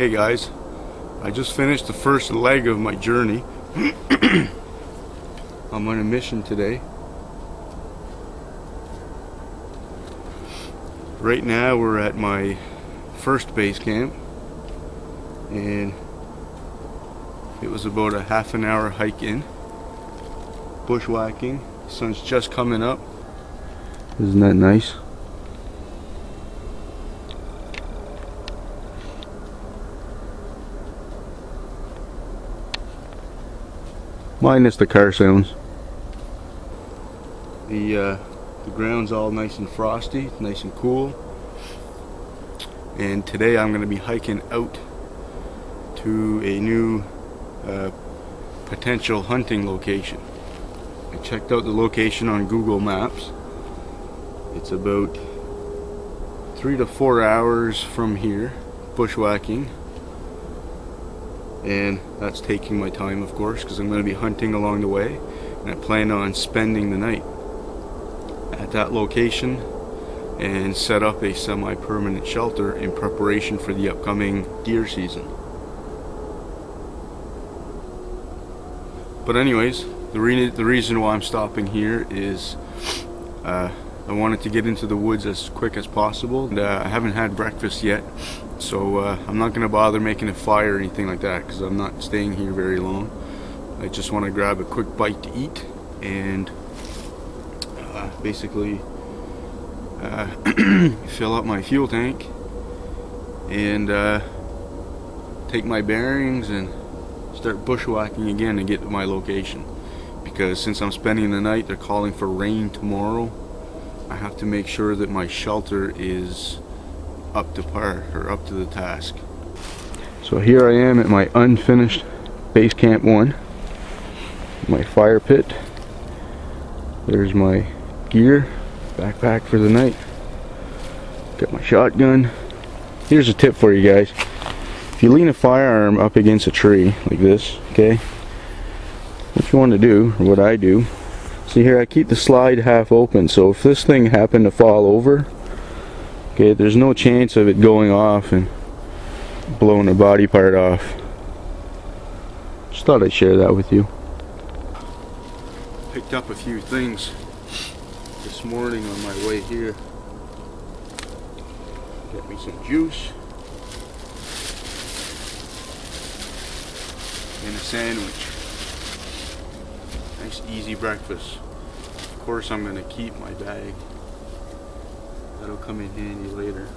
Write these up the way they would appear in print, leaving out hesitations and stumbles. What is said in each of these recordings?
Hey guys, I just finished the first leg of my journey. I'm on a mission today. Right now we're at my first base camp, and it was about a half an hour hike in. Bushwhacking, sun's just coming up. Isn't that nice? Minus the car sounds. The ground's all nice and frosty, nice and cool. And today I'm going to be hiking out to a new potential hunting location. I checked out the location on Google Maps. It's about 3 to 4 hours from here, bushwhacking. And that's taking my time, of course, because I'm going to be hunting along the way, and I plan on spending the night at that location and set up a semi-permanent shelter in preparation for the upcoming deer season. But anyways, the reason why I'm stopping here is I wanted to get into the woods as quick as possible, and I haven't had breakfast yet. So I'm not going to bother making a fire or anything like that, because I'm not staying here very long. I just want to grab a quick bite to eat and basically fill up my fuel tank and take my bearings and start bushwhacking again and get to my location. Because since I'm spending the night, they're calling for rain tomorrow. I have to make sure that my shelter is up to par, or up to the task. So here I am at my unfinished base camp 1, my fire pit. There's my gear, backpack for the night, got my shotgun. Here's a tip for you guys: if you lean a firearm up against a tree like this, okay, what you want to do, or what I do, see here, I keep the slide half open, so if this thing happened to fall over, okay, there's no chance of it going off and blowing a body part off. Just thought I'd share that with you. Picked up a few things this morning on my way here. Get me some juice and a sandwich. Nice easy breakfast. Of course I'm going to keep my bag. That'll come in handy later.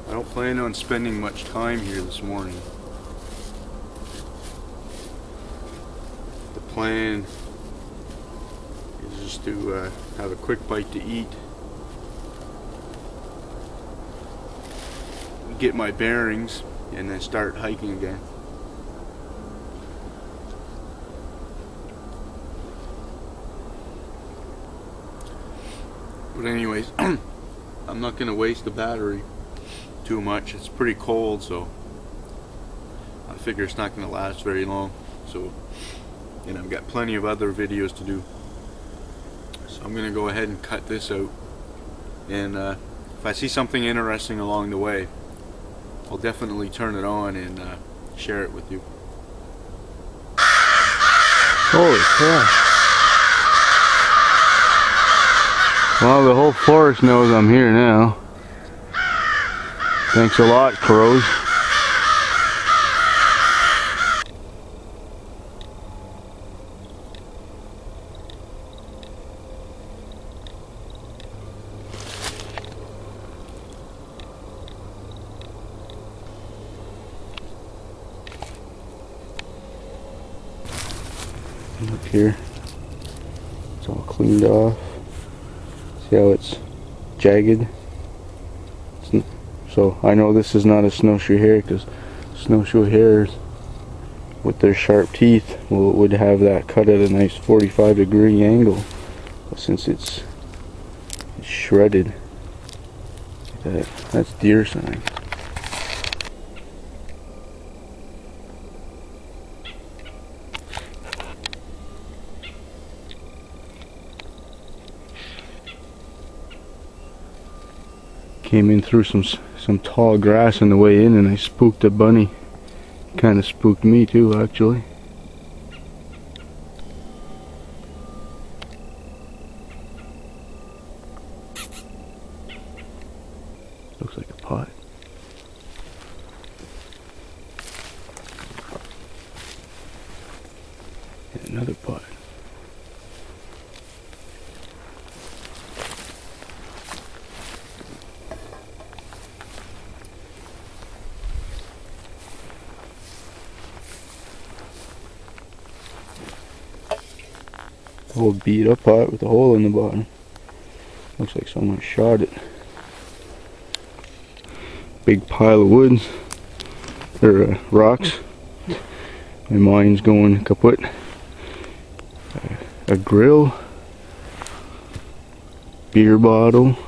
I don't plan on spending much time here this morning. The plan is just to have a quick bite to eat, get my bearings, and then start hiking again. But anyways, I'm not going to waste the battery too much. It's pretty cold, so I figure it's not going to last very long. So, and I've got plenty of other videos to do. So I'm going to go ahead and cut this out. And if I see something interesting along the way, I'll definitely turn it on and share it with you. Holy crap. Well, the whole forest knows I'm here now. Thanks a lot, crows. Look here. It's all cleaned off. See how it's jagged? So I know this is not a snowshoe hare, because snowshoe hares with their sharp teeth would have that cut at a nice 45-degree angle. But since it's shredded, that's deer sign. Came in through some some tall grass on the way in, and I spooked a bunny. Kind of spooked me too, actually. Looks like a pot. And another pot. Old beat up pot with a hole in the bottom. Looks like someone shot it. Big pile of woods, or rocks. My mind's going kaput. A grill, beer bottle,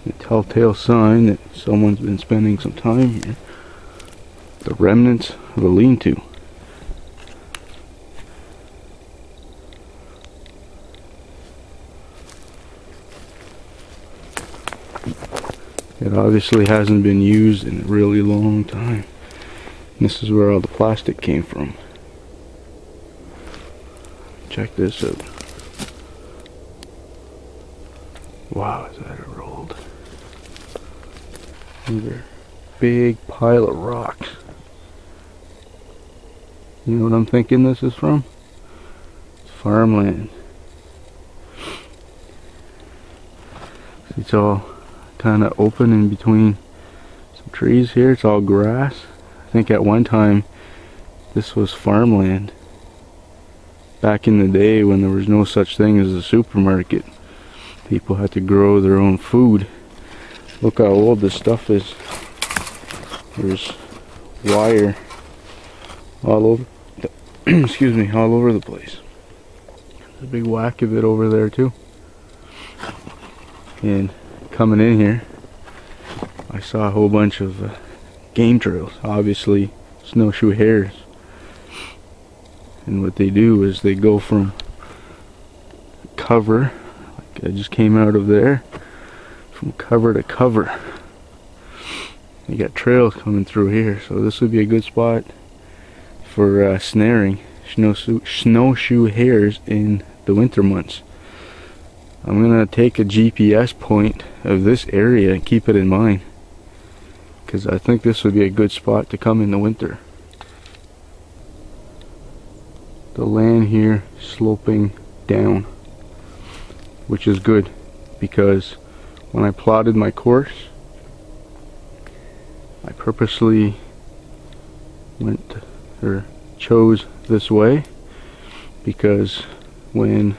a telltale sign that someone's been spending some time here. The remnants of a lean-to. It obviously hasn't been used in a really long time. And this is where all the plastic came from. Check this out. Wow, is that a rolled? Another big pile of rocks. You know what I'm thinking this is from? It's farmland. It's all kind of open in between some trees here. It's all grass. I think at one time this was farmland. Back in the day when there was no such thing as a supermarket, people had to grow their own food. Look how old this stuff is. There's wire all over excuse me, all over the place. There's a big whack of it over there too. And coming in here, I saw a whole bunch of game trails, obviously snowshoe hares. And what they do is they go from cover, like I just came out of there, from cover to cover. You got trails coming through here, so this would be a good spot for snaring snowshoe hares in the winter months. I'm gonna take a GPS point of this area and keep it in mind, because I think this would be a good spot to come in the winter. The land here sloping down, which is good, because when I plotted my course, I purposely went or chose this way, because when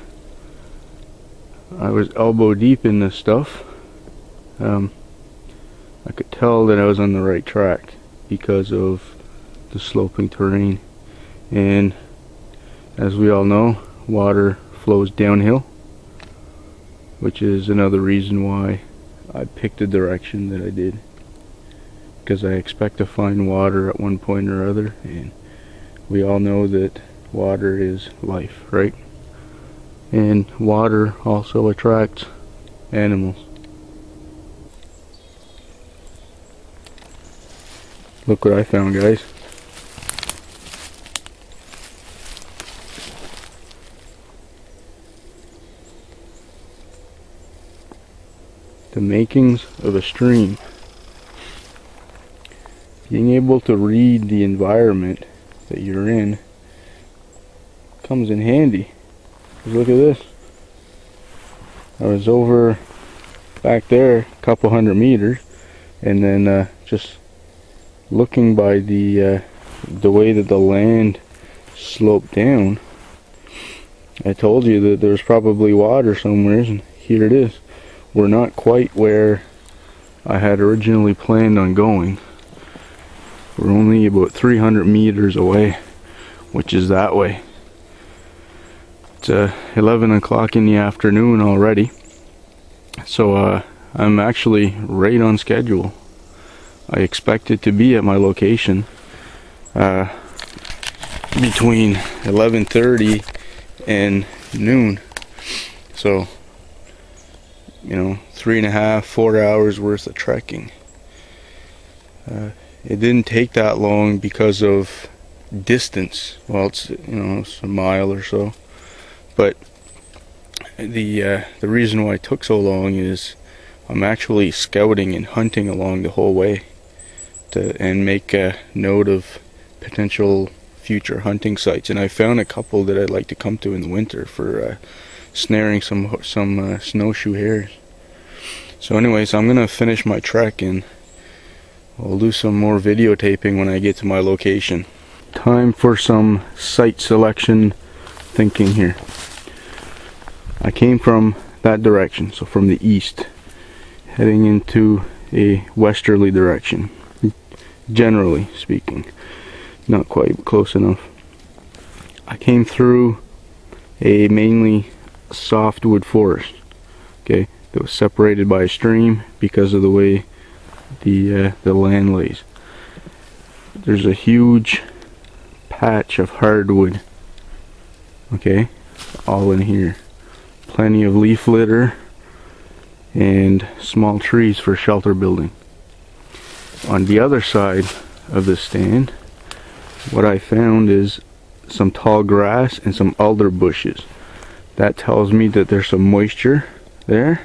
I was elbow deep in this stuff, I could tell that I was on the right track because of the sloping terrain. And as we all know, water flows downhill, which is another reason why I picked the direction that I did, because I expect to find water at one point or other, and we all know that water is life, right? And water also attracts animals. Look what I found, guys. The makings of a stream. Being able to read the environment that you're in comes in handy. Look at this. I was over back there a couple hundred meters, and then just looking by the way that the land sloped down, I told you that there's probably water somewhere, and here it is. We're not quite where I had originally planned on going. We're only about 300 meters away, which is that way. It's 11 o'clock in the afternoon already, so I'm actually right on schedule. I expected to be at my location between 11:30 and noon, so you know, 3.5, 4 hours worth of trekking. It didn't take that long because of distance. Well, it's, you know, it's a mile or so, but the reason why it took so long is I'm actually scouting and hunting along the whole way and make a note of potential future hunting sites, and I found a couple that I'd like to come to in the winter for snaring some snowshoe hares. So anyways, I'm gonna finish my trek and I'll do some more videotaping when I get to my location. Time for some site selection thinking here. I came from that direction, so from the east, heading into a westerly direction, generally speaking. Not quite close enough. I came through a mainly softwood forest, okay, that was separated by a stream because of the way the land lays. There's a huge patch of hardwood, okay, all in here. Plenty of leaf litter and small trees for shelter building. On the other side of the stand, what I found is some tall grass and some alder bushes. That tells me that there's some moisture there.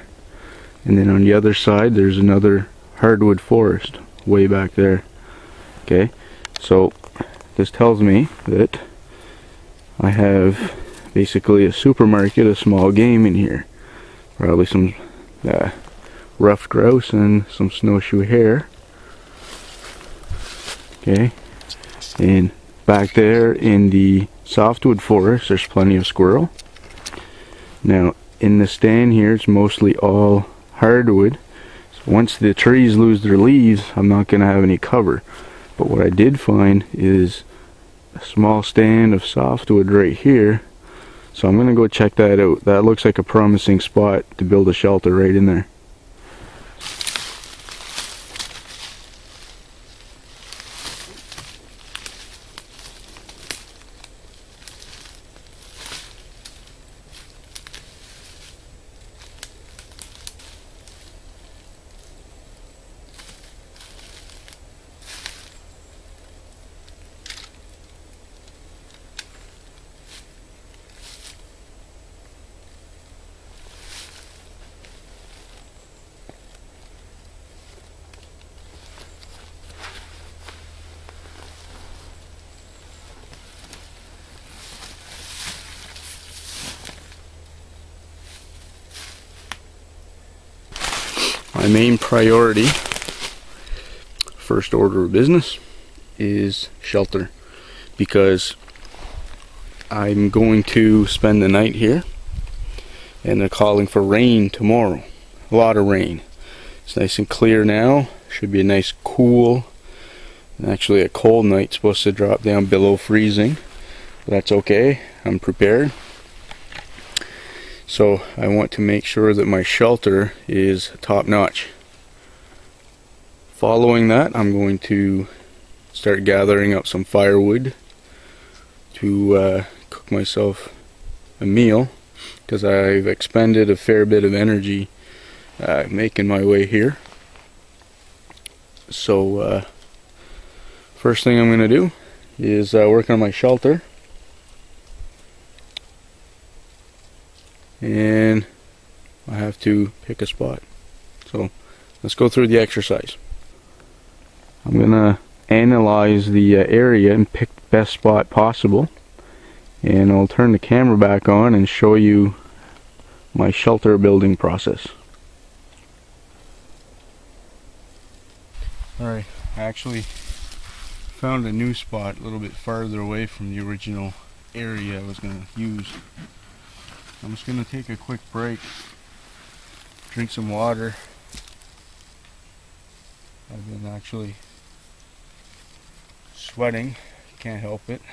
And then on the other side there's another hardwood forest way back there. Okay, so this tells me that I have basically a supermarket of small game in here. Probably some ruffed grouse and some snowshoe hare. Okay, and back there in the softwood forest there's plenty of squirrel. Now in the stand here it's mostly all hardwood, so once the trees lose their leaves I'm not going to have any cover. But what I did find is a small stand of softwood right here, so I'm going to go check that out. That looks like a promising spot to build a shelter right in there. My main priority, first order of business, is shelter, because I'm going to spend the night here and they're calling for rain tomorrow. A lot of rain. It's nice and clear now. Should be a nice cool, actually a cold night, supposed to drop down below freezing. But that's okay, I'm prepared. So I want to make sure that my shelter is top notch. Following that, I'm going to start gathering up some firewood to cook myself a meal, because I've expended a fair bit of energy making my way here. So first thing I'm going to do is work on my shelter. And I have to pick a spot. So let's go through the exercise. I'm gonna analyze the area and pick the best spot possible, and I'll turn the camera back on and show you my shelter building process. Alright, I actually found a new spot a little bit farther away from the original area I was going to use. I'm just going to take a quick break, drink some water. I've been actually sweating, can't help it.